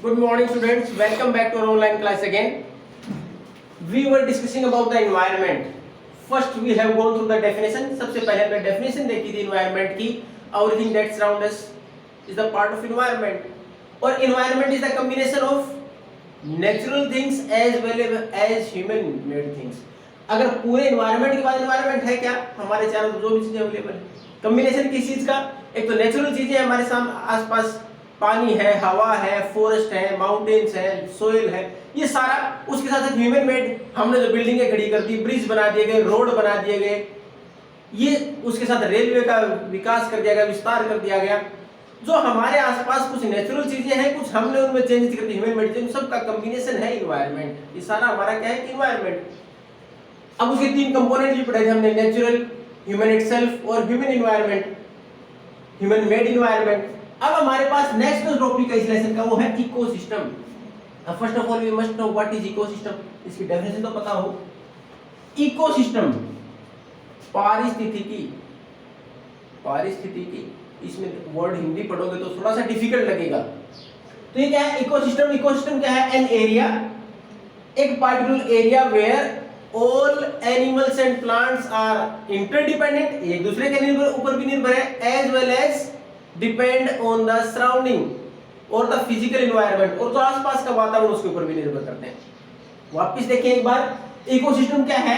Good morning students, welcome back to our online class again. We were discussing about the environment. First we have gone through the definition. सबसे पहले हमने definition देखी थी environment की. Everything that surrounds us is the part of environment. और environment is the combination of natural things as well as human made things. अगर पूरे environment के बाद environment है क्या? हमारे चारों जो भी चीजें अवेलेबल है. कम्बिनेशन किस चीज का? एक तो नेचुरल चीजें हमारे सामने आसपास, पानी है, हवा है, फॉरेस्ट है, माउंटेन्स है, सोइल है, ये सारा, उसके साथ साथ ह्यूमन मेड, हमने जो बिल्डिंगें खड़ी कर दी, ब्रिज बना दिए गए, रोड बना दिए गए, ये उसके साथ रेलवे का विकास कर दिया गया, विस्तार कर दिया गया. जो हमारे आसपास कुछ नेचुरल चीजें हैं, कुछ हमने उनमें चेंज कर दी, ह्यूमन मेड, सबका कॉम्बिनेशन है इन्वायरमेंट. ये सारा हमारा क्या है? इन्वायरमेंट. अब उसके तीन कंपोनेंट भी पढ़े थे हमने, नेचुरल, ह्यूमन इटसेल्फ और human environment, human made environment. अब हमारे पास नेक्स्ट जो टॉपिक है इस लेसन का वो है ecosystem. First of all we must know what is ecosystem. इसकी डेफिनेशन तो पता हो. इकोसिस्टम पारिस्थितिकी, पारिस्थितिकी, इसमें वर्ड हिंदी पढ़ोगे तो थोड़ा सा डिफिकल्ट लगेगा. तो ये क्या है इकोसिस्टम? इकोसिस्टम क्या है? एन एरिया, एक particular area where all animals and plants are interdependent, एक दूसरे के ऊपर भी निर्भर है, as well as depend on the surrounding और द फिजिकल एनवायरनमेंट, और जो आसपास का वातावरण उसके ऊपर भी निर्भर करते हैं. वापस देखिए एक बार, इकोसिस्टम क्या है?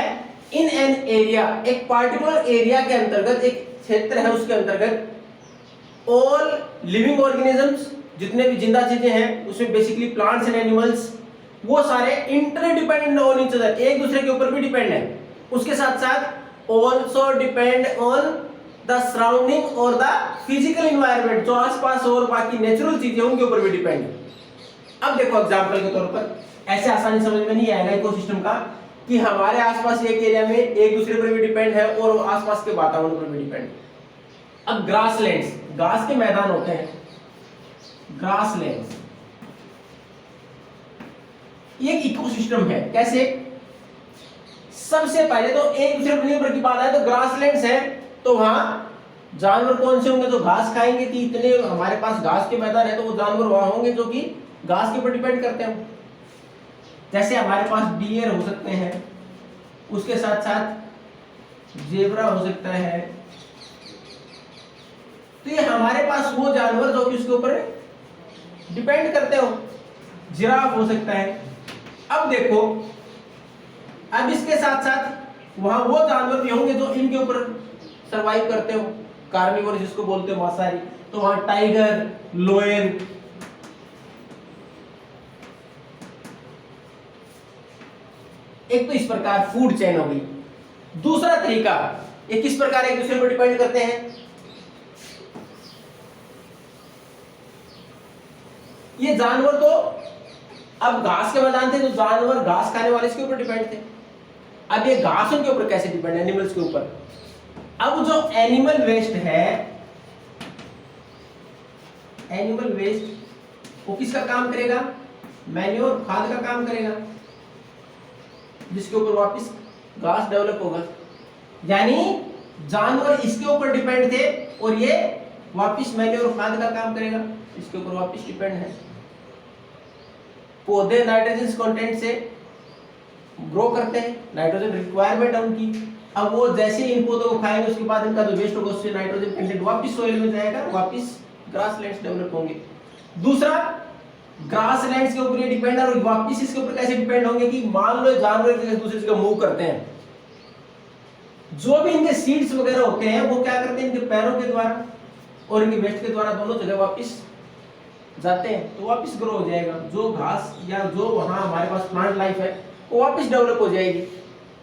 इन एन एरिया, एक पार्टिकुलर एरिया के अंतर्गत, एक क्षेत्र है उसके अंतर्गत, ऑल लिविंग ऑर्गेनिजम्स, जितने भी जिंदा चीजें हैं उसमें बेसिकली प्लांट्स एंड एनिमल्स, वो सारे इंटरडिपेंडेंट ऑन ईच अदर, एक दूसरे के ऊपर भी डिपेंड है. उसके साथ साथ also depend on the surrounding और द फिजिकल एनवायरनमेंट, जो आसपास और बाकी नेचुरल चीजें उनके ऊपर भी डिपेंड है. अब देखो एग्जांपल के तौर पर, ऐसे आसानी समझ में नहीं आएगा इकोसिस्टम का कि हमारे आसपास एक एरिया में एक दूसरे पर भी डिपेंड है और आसपास के वातावरण पर भी डिपेंड है. अब ग्रासलैंड्स, घास के मैदान होते हैं, ग्रासलैंड्स, ये एक इकोसिस्टम है. कैसे? सबसे पहले तो एक दूसरे पर निर्भर की बात है, तो ग्रासलैंड्स है तो वहां जानवर कौन से होंगे? जो घास खाएंगे, कि इतने हमारे पास घास के मैदान है तो वो जानवर वहां होंगे जो कि घास के ऊपर डिपेंड करते हैं. जैसे हमारे पास डियर हो सकते हैं, उसके साथ साथ जेब्रा हो सकता है. तो ये हमारे पास वो जानवर जो कि उसके ऊपर डिपेंड करते हो. जिराफ हो सकता है. अब देखो, अब इसके साथ साथ वहां वो जानवर भी होंगे जो इनके ऊपर सरवाइव करते हो, कार्निवोर जिसको बोलते हो, मांसाहारी. तो वहां टाइगर, लोयन, एक तो इस प्रकार फूड चेन हो गई. दूसरा तरीका, ये किस प्रकार एक दूसरे पर डिपेंड करते हैं? ये जानवर तो अब घास के मैदान थे तो जानवर घास खाने वाले इसके ऊपर डिपेंड थे. अब ये घास उनके ऊपर कैसे डिपेंड है? एनिमल्स के ऊपर. अब जो एनिमल वेस्ट है, एनिमल वेस्ट वो किसका काम करेगा? मैन्योर, खाद का काम करेगा, जिसके ऊपर वापस घास डेवलप होगा. यानी जानवर इसके ऊपर डिपेंड थे और ये वापस मैन्योर, खाद का काम करेगा, इसके ऊपर वापस डिपेंड है. पौधे नाइट्रोजन कंटेंट से ग्रो करते हैं, नाइट्रोजन रिक्वायरमेंट है उनकी. अब वो जैसे इन पौधों को खाएंगे उसके बाद इनका जो वेस्ट होगा उससे नाइट्रोजन कंटेंट वापस सोइल में जाएगा, वापस ग्रासलैंड्स डेवलप होंगे. दूसरा, ग्रासलैंड्स के ऊपर ये डिपेंड है और वापस इसके ऊपर कैसे डिपेंड होंगे कि मान लो जानवर एक दूसरे से मूव करते हैं, जो भी इनके सीड्स वगैरह होते हैं वो क्या करते हैं? इनके पैरों के द्वारा और इनके वेस्ट के द्वारा दोनों जगह वापस जाते हैं, तो वापस ग्रो हो जाएगा. जो घास या जो वहां हमारे पास प्लांट लाइफ है वो वापस डेवलप हो जाएगी,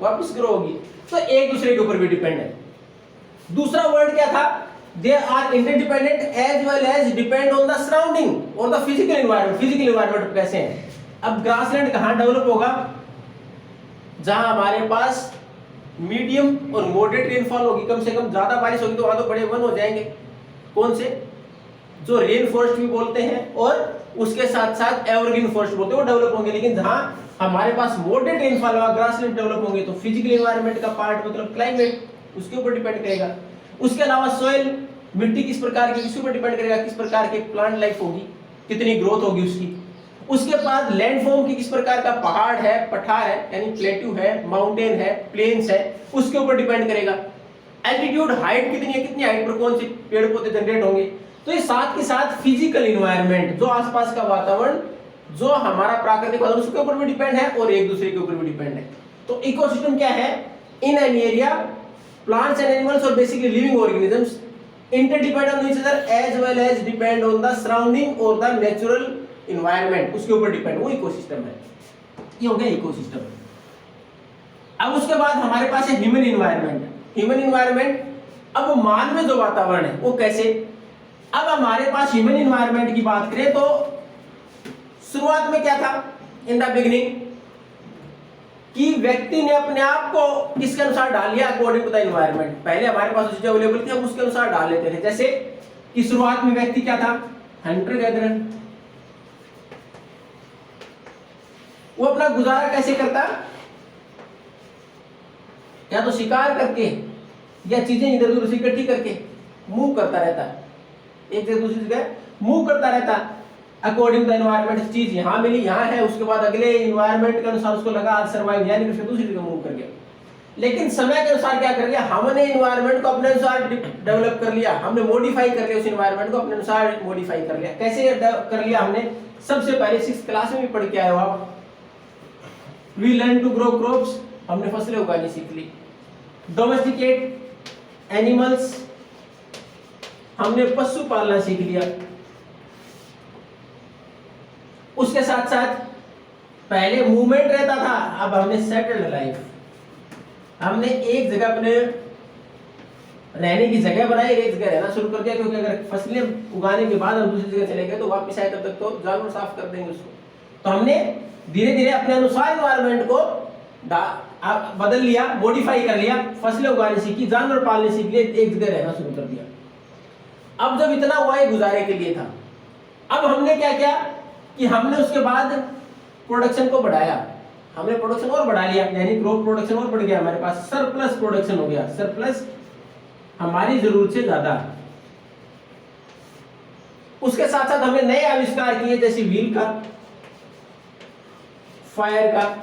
वापस ग्रो होगी. तो एक दूसरे के ऊपर भी डिपेंड है. दूसरा वर्ड क्या था? They are interdependent as well as depend on the surrounding और the physical environment. Physical environment कैसे है? अब ग्रासलैंड कहां डेवलप होगा? जहां हमारे पास मीडियम और मॉडरेट रेनफॉल होगी, कम से कम ज्यादा बारिश होगी तो वहां तो बड़े वन हो जाएंगे. कौन से? जो रेन फॉरेस्ट भी बोलते हैं और उसके साथ साथ एवरग्रीन फॉरेस्ट बोलते हैं, वो डेवलप होंगे. लेकिन जहां हमारे पास मॉडरेट रेनफॉल होगा, ग्रासलैंड डेवलप होंगे, तो फिजिकल एनवायरनमेंट का पार्ट मतलब क्लाइमेट उसके ऊपर डिपेंड करेगा. उसके अलावा सोइल, मिट्टी किस प्रकार की, किस ऊपर डिपेंड करेगा, किस प्रकार की प्लांट लाइफ होगी, कितनी ग्रोथ होगी उसकी. उसके बाद लैंडफॉर्म की किस प्रकार का, पहाड़ है, पठार है यानी प्लेट्यू है, माउंटेन है, प्लेन्स है, उसके ऊपर डिपेंड करेगा। एल्टीट्यूड, हाइट कितनी है, कितनी हाइट पर कौन से पेड़ पौधे जनरेट होंगे। तो ये साथ के साथ फिजिकल इन्वायरमेंट, जो आसपास का वातावरण, जो हमारा प्राकृतिक वातावरण, उसके ऊपर भी डिपेंड है और एक दूसरे के ऊपर भी डिपेंड है। तो इकोसिस्टम क्या है, in an area plants and animals और basically living organisms interdepend on each other as well as depend on the surrounding or the natural environment, उसके ऊपर डिपेंड, वो इकोसिस्टम है। ये हो गया इकोसिस्टम। अब उसके बाद हमारे पास है ह्यूमन इन्वायरमेंट। ह्यूमन इन्वायरमेंट, अब मानव जो वातावरण है वो कैसे। अब हमारे पास ह्यूमन इन्वायरमेंट की बात करें तो शुरुआत में क्या था, इन द बिगिनिंग, कि व्यक्ति ने अपने आप को किसके अनुसार डाल लिया, अकॉर्डिंग टू द एनवायरनमेंट। पहले हमारे पास चीजें अवेलेबल थी, हम उसके अनुसार डाल लेते थे। जैसे कि शुरुआत में व्यक्ति क्या था, हंटर गैदरर। वो अपना गुजारा कैसे करता, या तो शिकार करके या चीजें इधर उधर से इकट्ठी करके मूव करता रहता, एक जगह दूसरी जगह मूव करता रहता अकॉर्डिंग टू द एनवायरनमेंट। चीज यहाँ मिली, यहाँ है, उसके बाद अगले एनवायरनमेंट के अनुसार उसको लगा सर्वाइव, यानी कि दूसरी जगह मूव कर गया। लेकिन समय के अनुसार क्या कर लिया, हमने एनवायरनमेंट को अपने अनुसार डेवलप कर लिया, हमने मॉडिफाई कर लिया, उस एनवायरनमेंट को अपने अनुसार मॉडिफाई कर लिया। कैसे कर लिया हमने, सबसे पहले 6th क्लास में भी पढ़ के आए हो आप, we learn to grow crops, हमने फसलें उगानी सीख ली। डोमेस्टिकेट एनिमल्स, हमने पशु पालना सीख लिया। उसके साथ साथ पहले मूवमेंट रहता था, अब हमने सेटल्ड लाइफ, हमने एक जगह अपने रहने की जगह बनाई, एक जगह रहना शुरू कर दिया। क्योंकि अगर फसलें उगाने के बाद हम दूसरी जगह चले गए तो वापस आए तब तक तो जानवर साफ कर देंगे उसको। तो हमने धीरे धीरे अपने अनुसार एनवायरनमेंट को बदल लिया, मॉडिफाई कर लिया, फसलें उगानी सीखी, जानवर पालने सीख लिए, एक जगह रहना शुरू कर दिया। अब जब इतना हुआ, ये गुजारे के लिए था। अब हमने क्या किया कि हमने उसके बाद प्रोडक्शन को बढ़ाया, हमने प्रोडक्शन और बढ़ा लिया, यानी क्रॉप प्रोडक्शन और बढ़ गया, हमारे पास सरप्लस प्रोडक्शन हो गया, सरप्लस हमारी जरूरत से ज्यादा। उसके साथ साथ हमने नए आविष्कार किए, जैसे व्हील का, फायर का,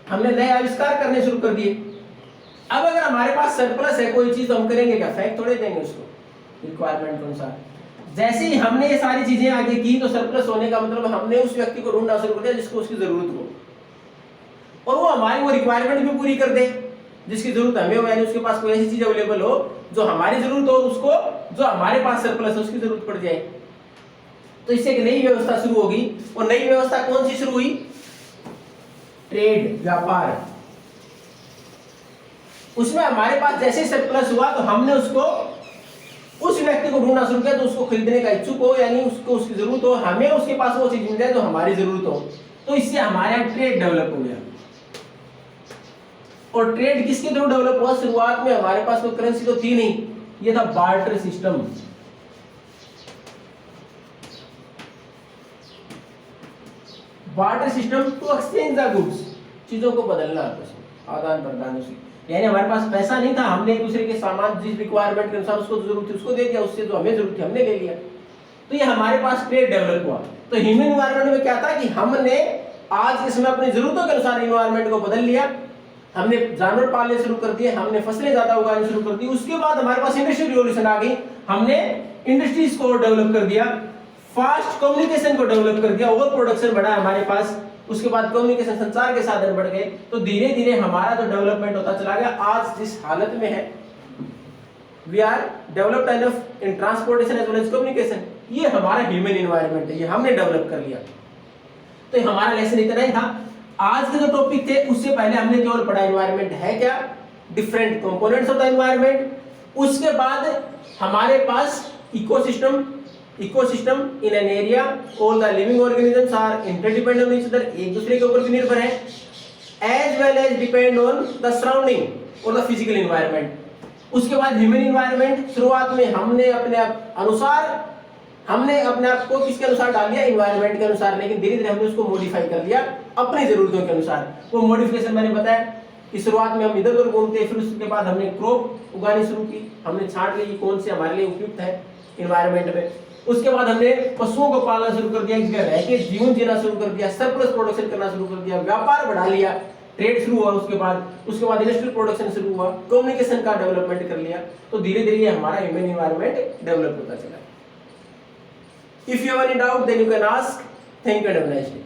हमने नए आविष्कार करने शुरू कर दिए। अब अगर हमारे पास सरप्लस है कोई चीज, तो हम करेंगे क्या, फेंक थोड़े देंगे उसको रिक्वायरमेंट के अनुसार। जैसे ही हमने ये सारी चीजें आगे की, तो सरप्लस होने का मतलब हमने उस व्यक्ति को ढूंढना शुरू कर दिया जिसको उसकी जरूरत हो, और वो हमारी वो रिक्वायरमेंट भी पूरी कर दे जिसकी जरूरत हमें हो, यानी उसके पास कोई ऐसी चीज अवेलेबल हो जो हमारी जरूरत हो, उसको जो हमारे पास सरप्लस है उसकी जरूरत पड़ जाए। तो इससे एक नई व्यवस्था शुरू होगी, और नई व्यवस्था कौन सी शुरू हुई, ट्रेड, व्यापार। उसमें हमारे पास जैसे सरप्लस हुआ तो हमने उसको, उस व्यक्ति को ढूंढना शुरू किया तो उसको खरीदने का इच्छुक हो, यानी उसको उसकी जरूरत हो, हमें उसके पास वो चीज मिल जाए जो हमारी जरूरत हो। तो इससे हमारे यहाँ ट्रेड डेवलप हो गया। और ट्रेड किसके थ्रू डेवलप हुआ, शुरुआत में हमारे पास कोई करेंसी तो थी नहीं, ये था barter system. Barter system to exchange the goods, चीजों को बदलना, आदान प्रदान उसकी, यानी हमारे पास पैसा नहीं था, हमने एक दूसरे के सामान जिस रिक्वायरमेंट के अनुसार उसको जरूरत थी उसको दे दिया, उससे जो हमें जरूरत थी हमने ले लिया। तो ये हमारे पास ट्रेड डेवलप हुआ। तो ह्यूमन एनवायरनमेंट में क्या था कि हमने आज के समय अपनी जरूरतों के अनुसार एनवायरनमेंट को बदल लिया, हमने जानवर पालने शुरू कर दिए, हमने फसलें ज्यादा उगानी शुरू कर दी। उसके बाद हमारे पास इंडस्ट्रियल रिवॉल्यूशन आ गई, हमने इंडस्ट्रीज को डेवलप कर दिया, फास्ट कम्युनिकेशन को डेवलप कर दिया, ओवर प्रोडक्शन बढ़ा हमारे पास। उसके बाद कम्युनिकेशन, संचार के साधन बढ़ गए। तो धीरे धीरे हमारा जो डेवलपमेंट होता चला गया, आज जिस हालत में है, we are developed enough in transportation as well as communication. ये हमारा ह्यूमन एनवायरनमेंट है, ये हमने डेवलप कर लिया। तो हमारा लेसन इतना ही था। आज के जो टॉपिक थे उससे पहले हमने केवल पढ़ा एनवायरनमेंट है क्या, different components of the environment. उसके बाद हमारे पास ecosystem, ecosystem in an area all the living organisms are interdependent on each other, एक दूसरे के ऊपर भी निर्भर है, as well as depend on the surrounding और द फिजिकल एनवायरनमेंट। उसके बाद ह्यूमन एनवायरनमेंट, शुरुआत में हमने अपने अनुसार, हमने अपने आप को किसके अनुसार डाल दिया, एनवायरनमेंट के अनुसार, लेकिन धीरे धीरे हमने उसको मॉडिफाई कर लिया अपनी जरूरतों के अनुसार। वो मॉडिफिकेशन मैंने बताया कि शुरुआत में हम इधर उधर घूमते, फिर उसके बाद हमने क्रॉप उगानी शुरू की, हमने छांट ली कौन से हमारे लिए उपयुक्त है एनवायरनमेंट में। उसके बाद हमने पशुओं को पालना शुरू कर दिया, एक जगह रह के जीवन जीना शुरू कर दिया, सरप्लस प्रोडक्शन करना शुरू कर दिया, व्यापार बढ़ा लिया, ट्रेड शुरू हुआ, उसके बाद इंडस्ट्रियल प्रोडक्शन शुरू हुआ, कम्युनिकेशन का डेवलपमेंट कर लिया, तो धीरे धीरे हमारा ह्यूमन एनवायरनमेंट डेवलप होता चला। If you have any doubt then you can ask. Thank you and have a nice day.